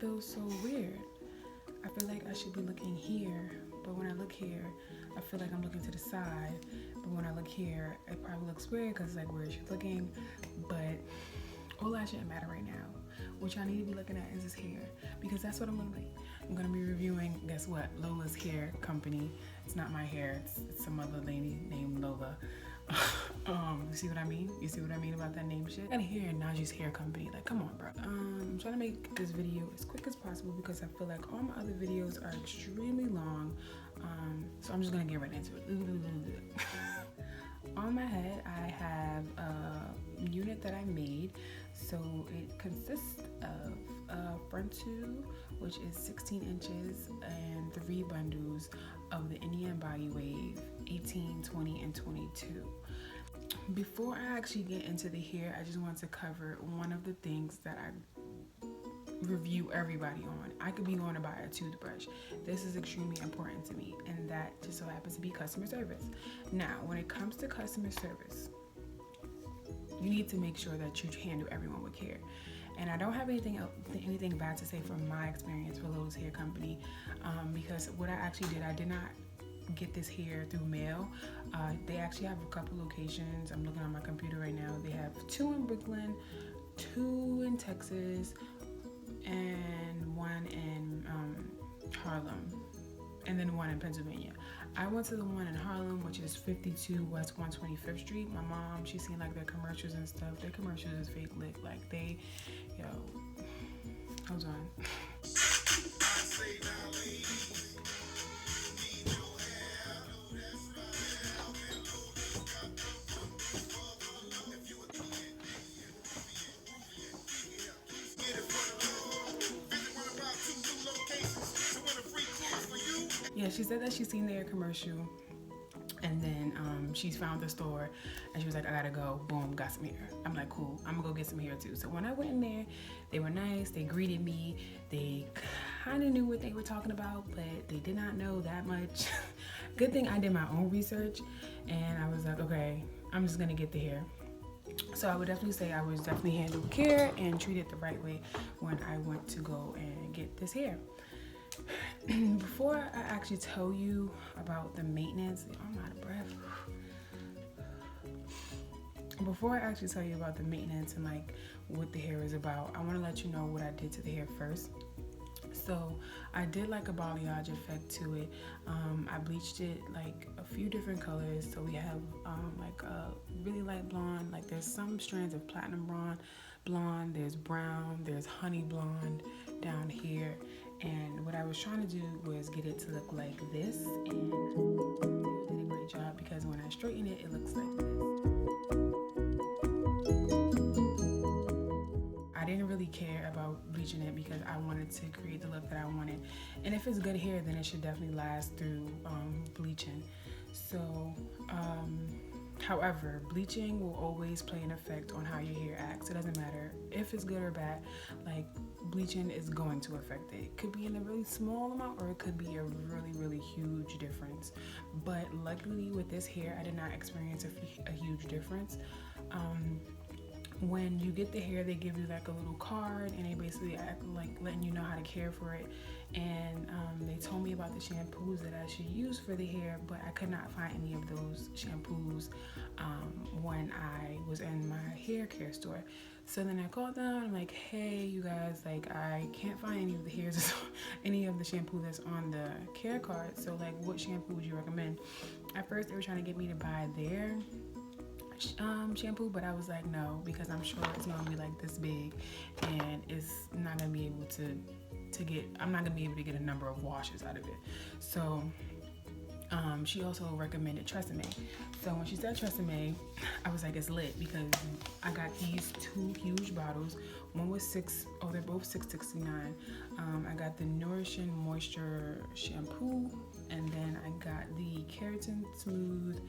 feels so weird. I feel like I should be looking here, but when I look here, I feel like I'm looking to the side. But when I look here, it probably looks weird because it's like, where is she looking? But all that shouldn't matter right now. What y'all need to be looking at is this hair, because that's what I'm gonna be. I'm gonna be reviewing, guess what? Lola's hair company. It's not my hair, it's some other lady named Lola. You see what I mean? You see what I mean about that name shit? I gotta hear Najee's hair company. Like, come on, bro. I'm trying to make this video as quick as possible because I feel like all my other videos are extremely long. So I'm just gonna get right into it. On my head, I have a unit that I made. So it consists of a Frontal, which is 16 inches, and 3 bundles of the Indian Body Wave 18, 20, and 22. Before I actually get into the hair, I just want to cover one of the things that I review everybody on. I could be going to buy a toothbrush. This is extremely important to me, and that just so happens to be customer service. Now, when it comes to customer service, you need to make sure that you handle everyone with care. And I don't have anything bad to say from my experience with Lola's hair company, because what I actually did, I did not get this hair through mail. They actually have a couple locations. I'm looking on my computer right now. They have 2 in Brooklyn, 2 in Texas, and 1 in Harlem, and then 1 in Pennsylvania. I went to the one in Harlem, which is 52 West 125th Street. My mom, she's seen like their commercials and stuff. Their commercials is fake lit. Like they, hold on. Yeah, she said that she's seen their commercial, and then she's found the store, and she was like, I gotta go. Boom, got some hair. I'm like, cool, I'm gonna go get some hair too. So when I went in there, they were nice, they greeted me, they kind of knew what they were talking about, but they did not know that much. Good thing I did my own research, and I was like, okay, I'm just gonna get the hair. So I would definitely say I was definitely handled with care and treated the right way when I went to go and get this hair. Before I actually tell you about the maintenance, I'm out of breath. Before I actually tell you about the maintenance and like what the hair is about, I want to let you know what I did to the hair first. So I did like a balayage effect to it. I bleached it like a few different colors. So we have like a really light blonde, like there's some strands of platinum blonde, there's brown, there's honey blonde down here. And what I was trying to do was get it to look like this, and I did a great job because when I straighten it, it looks like this. I didn't really care about bleaching it because I wanted to create the look that I wanted. And if it's good hair, then it should definitely last through bleaching. So, however, bleaching will always play an effect on how your hair acts. It doesn't matter if it's good or bad. Like, bleaching is going to affect it. It could be in a really small amount, or it could be a really, really huge difference. But luckily with this hair, I did not experience a huge difference. When you get the hair, they give you like a little card, and they basically act like letting you know how to care for it. And they told me about the shampoos that I should use for the hair, but I could not find any of those shampoos when I was in my hair care store. So then I called them. I'm like, hey, you guys, like I can't find any of the hairs, any of the shampoo that's on the care card. So like, what shampoo would you recommend? At first, they were trying to get me to buy their shampoo, but I was like, no, because I'm sure it's gonna be like this big, and it's not gonna be able I'm not gonna be able to get a number of washes out of it. So she also recommended Trvp. So when she said Trvp, I was like, it's lit, because I got these 2 huge bottles. One was they're both $6.69. I got the Nourishing Moisture shampoo, and then I got the Keratin Smooth,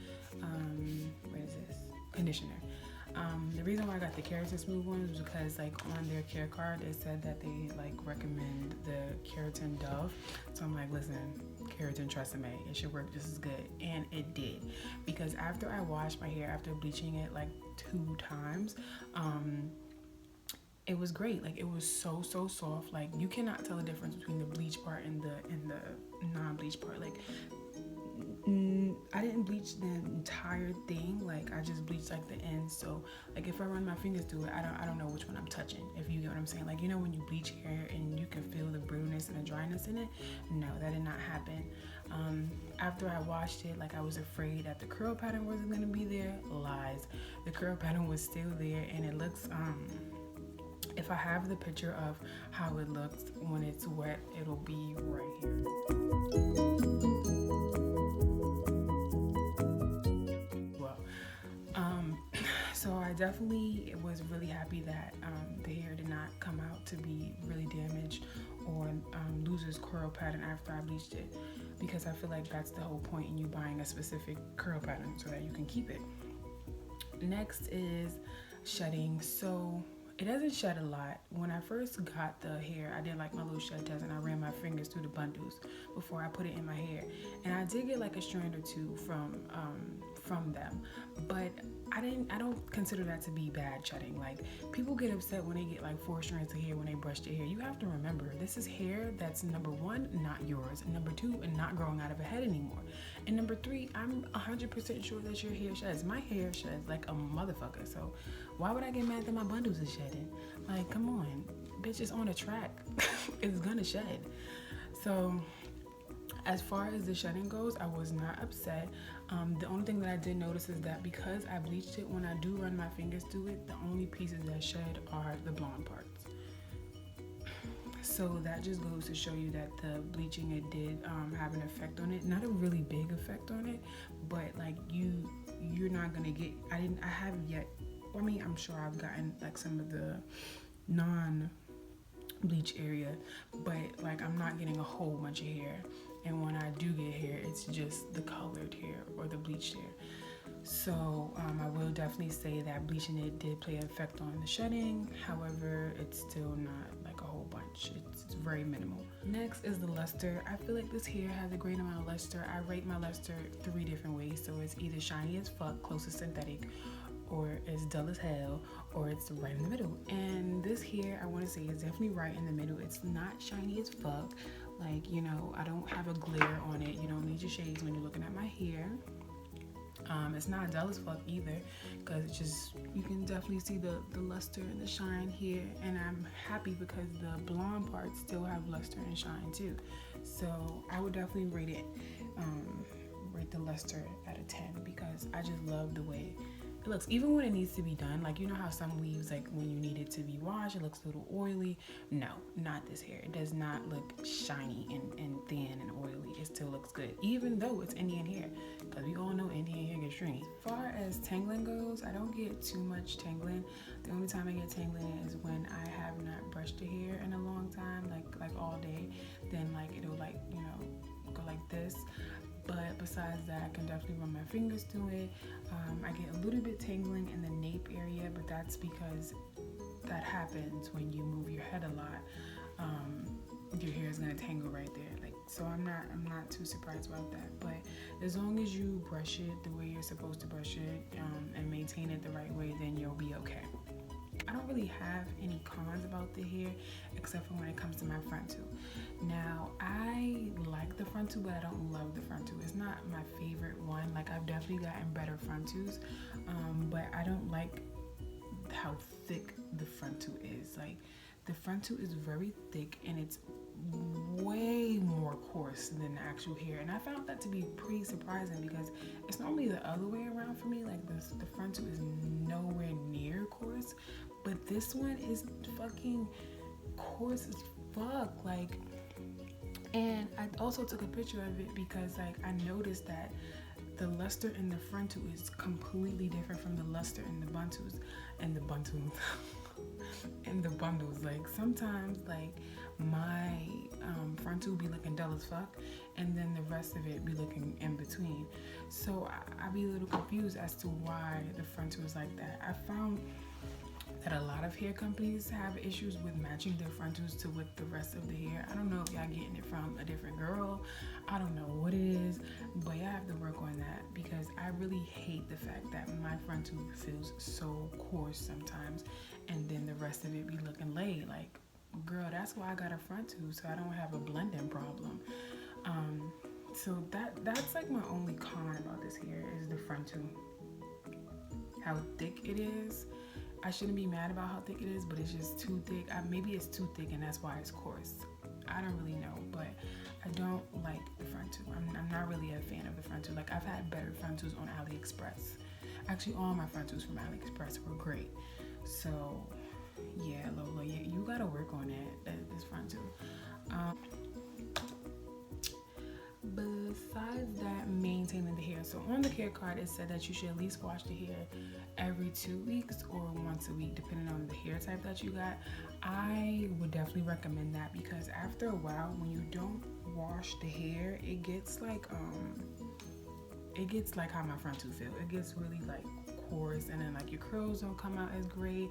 what is this? Conditioner. The reason why I got the Keratin Smooth one was because like on their care card it said that they like recommend the Keratin Dove. So I'm like, listen, Keratin Trvp, it should work just as good, and it did, because after I washed my hair after bleaching it like 2 times, it was great. Like, it was so soft. Like, you cannot tell the difference between the bleach part and the non-bleach part. Like, I didn't bleach the entire thing. Like, I just bleached like the ends. So like, if I run my fingers through it, I don't know which one I'm touching, if you get what I'm saying. Like, you know when you bleach hair and you can feel the brittleness and the dryness in it? No, that did not happen. After I washed it, like, I was afraid that the curl pattern wasn't gonna be there. Lies. The curl pattern was still there, and it looks if I have the picture of how it looks when it's wet, it'll be right here. Well, so I definitely was really happy that the hair did not come out to be really damaged or lose its curl pattern after I bleached it, because I feel like that's the whole point in you buying a specific curl pattern, so that you can keep it. Next is shedding. So it doesn't shed a lot. When I first got the hair, I did like my little shed test, and I ran my fingers through the bundles before I put it in my hair, and I did get like a strand or two from them, but I don't consider that to be bad shedding. Like, people get upset when they get like 4 strands of hair when they brush their hair. You have to remember, this is hair that's, number 1, not yours, and number 2, and not growing out of a head anymore, and number 3, I'm 100% sure that your hair sheds. My hair sheds like a motherfucker, so why would I get mad that my bundles is shedding? Like, come on, bitch, it's on a track. It's gonna shed. So as far as the shedding goes, I was not upset. The only thing that I did notice is that because I bleached it, when I do run my fingers through it, the only pieces that shed are the blonde parts. So that just goes to show you that the bleaching, it did have an effect on it. Not a really big effect on it, but like, you're not gonna get, I haven't yet, I mean, I'm sure I've gotten like some of the non-bleach area, but like, I'm not getting a whole bunch of hair. And when I do get hair, it's just the colored hair or the bleached hair. So I will definitely say that bleaching it did play an effect on the shedding. However, it's still not like a whole bunch. It's very minimal. Next is the luster. I feel like this hair has a great amount of luster. I rate my luster 3 different ways. So it's either shiny as fuck, close to synthetic, or it's dull as hell, or it's right in the middle. And this hair, I want to say, is definitely right in the middle. It's not shiny as fuck. Like, you know, I don't have a glare on it. You don't need your shades when you're looking at my hair. It's not dull as fuck either, because it's just, you can definitely see the luster and the shine here, and I'm happy because the blonde parts still have luster and shine too. So I would definitely rate the luster at a 10, because I just love the way it looks, even when it needs to be done. Like, you know how some weaves, like when you need it to be washed, it looks a little oily. No, not this hair. It does not look shiny and thin and oily. It still looks good, even though it's Indian hair, because we all know Indian hair gets stringy. As far as tangling goes, I don't get too much tangling. The only time I get tangling is when I have not brushed the hair in a long time, like all day. Then like, it'll like, you know, go like this. But besides that, I can definitely run my fingers through it. I get a little bit tangling in the nape area, but that's because that happens when you move your head a lot. Your hair is gonna tangle right there. Like, so I'm not too surprised about that. But as long as you brush it the way you're supposed to brush it, and maintain it the right way, then you'll be okay. I don't really have any cons about the hair, except for when it comes to my frontal. Now, I like the frontal, but I don't love the frontal. It's not my favorite one. Like, I've definitely gotten better frontals, but I don't like how thick the frontal is. Like, the frontal is very thick, and it's way more coarse than the actual hair, and I found that to be pretty surprising, because it's normally the other way around for me. Like, the frontal is nowhere near coarse, but this one is fucking coarse as fuck. Like, and I also took a picture of it because, like, I noticed that the luster in the frontal is completely different from the luster in the bundles and the bundles and the bundles. Like, sometimes, like, my frontal be looking dull as fuck, and then the rest of it be looking in between. So I be a little confused as to why the frontal is like that. I found that a lot of hair companies have issues with matching their frontals to with the rest of the hair. I don't know if y'all getting it from a different girl. I don't know what it is, but y'all have to work on that because I really hate the fact that my frontal feels so coarse sometimes, and then the rest of it be looking laid. Like, girl, that's why I got a frontal, so I don't have a blending problem. So that's like my only con about this hair is the frontal. How thick it is. I shouldn't be mad about how thick it is, but it's just too thick. Maybe it's too thick and that's why it's coarse. I don't really know, but I don't like the frontal. I'm not really a fan of the frontal. Like, I've had better frontals on AliExpress. Actually, all my frontals from AliExpress were great. So, yeah, Lola, yeah, you gotta work on this frontal. Besides that, maintaining the hair. So on the care card, it said that you should at least wash the hair every 2 weeks or once a week, depending on the hair type that you got. I would definitely recommend that because after a while, when you don't wash the hair, it gets like how my frontal feel. It gets really like coarse, and then like your curls don't come out as great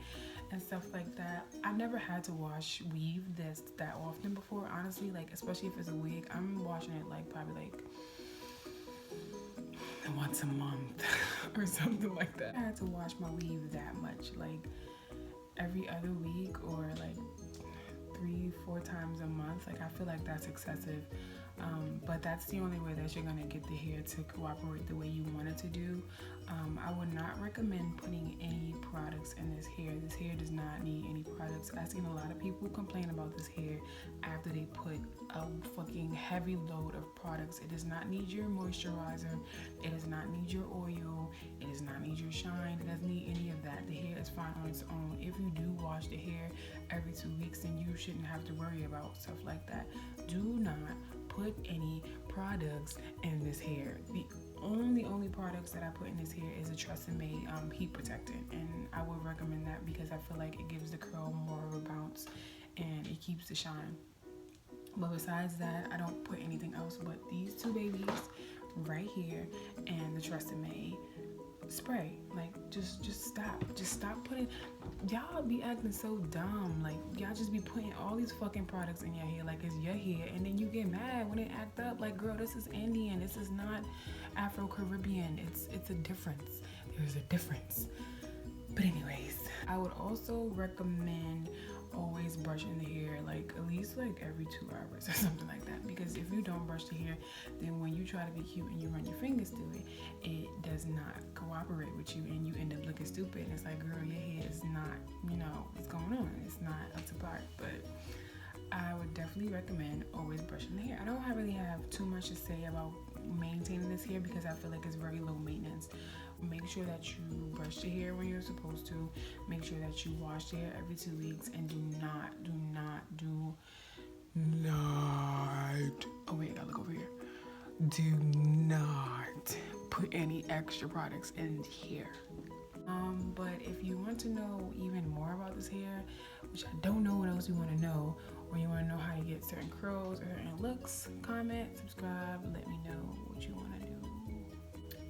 and stuff like that. I've never had to wash weave that often before, honestly. Like, especially if it's a wig, I'm washing it like probably like once a month or something like that. I had to wash my weave that much, like every other week or like 3-4 times a month. Like, I feel like that's excessive. But that's the only way that you're gonna get the hair to cooperate the way you want it to do. I would not recommend putting any products in this hair. This hair does not need any products. I've seen a lot of people complain about this hair after they put a fucking heavy load of products. It does not need your moisturizer. It does not need your oil. It does not need your shine. It doesn't need any of that. The hair is fine on its own. If you do wash the hair every 2 weeks, then you shouldn't have to worry about stuff like that. Do not put any products in this hair. The only products that I put in this hair is a Trvp heat protectant, and I would recommend that because I feel like it gives the curl more of a bounce and it keeps the shine. But besides that, I don't put anything else but these two babies right here and the Trvp spray. Like, just stop putting. Y'all be acting so dumb. Like, y'all just be putting all these fucking products in your hair like it's your hair, and then you get mad when it act up. Like, girl, this is Indian, this is not Afro-Caribbean. It's a difference. There's a difference. But anyways, I would also recommend always brushing the hair like at least like every 2 hours or something like that, because if you don't brush the hair, then when you try to be cute and you run your fingers through it, it does not cooperate with you and you end up looking stupid. And it's like, girl, your hair is not, what's going on, it's not up to par. But I would definitely recommend always brushing the hair. I don't really have too much to say about maintaining this hair because I feel like it's very low maintenance. Make sure that you brush your hair when you're supposed to. Make sure that you wash your hair every 2 weeks, and do not. Oh wait, I gotta look over here. Do not put any extra products in here. But if you want to know even more about this hair, which I don't know what else you want to know, or you want to know how to get certain curls or certain looks, comment, subscribe, let me know what you want to do.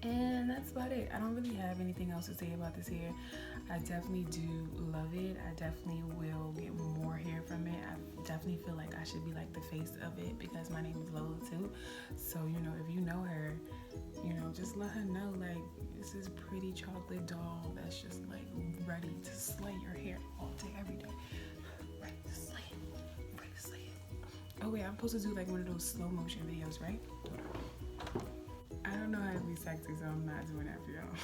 And that's about it. I don't really have anything else to say about this hair. I definitely do love it. I definitely will get more hair from it. I definitely feel like I should be like the face of it because my name is Lola too. So, if you know her, just let her know, like, this is pretty chocolate doll that's just like ready to slay your hair all day, every day. Ready to slay it. Oh wait, I'm supposed to do like one of those slow motion videos, right? I don't know how to be sexy, so I'm not doing that for y'all.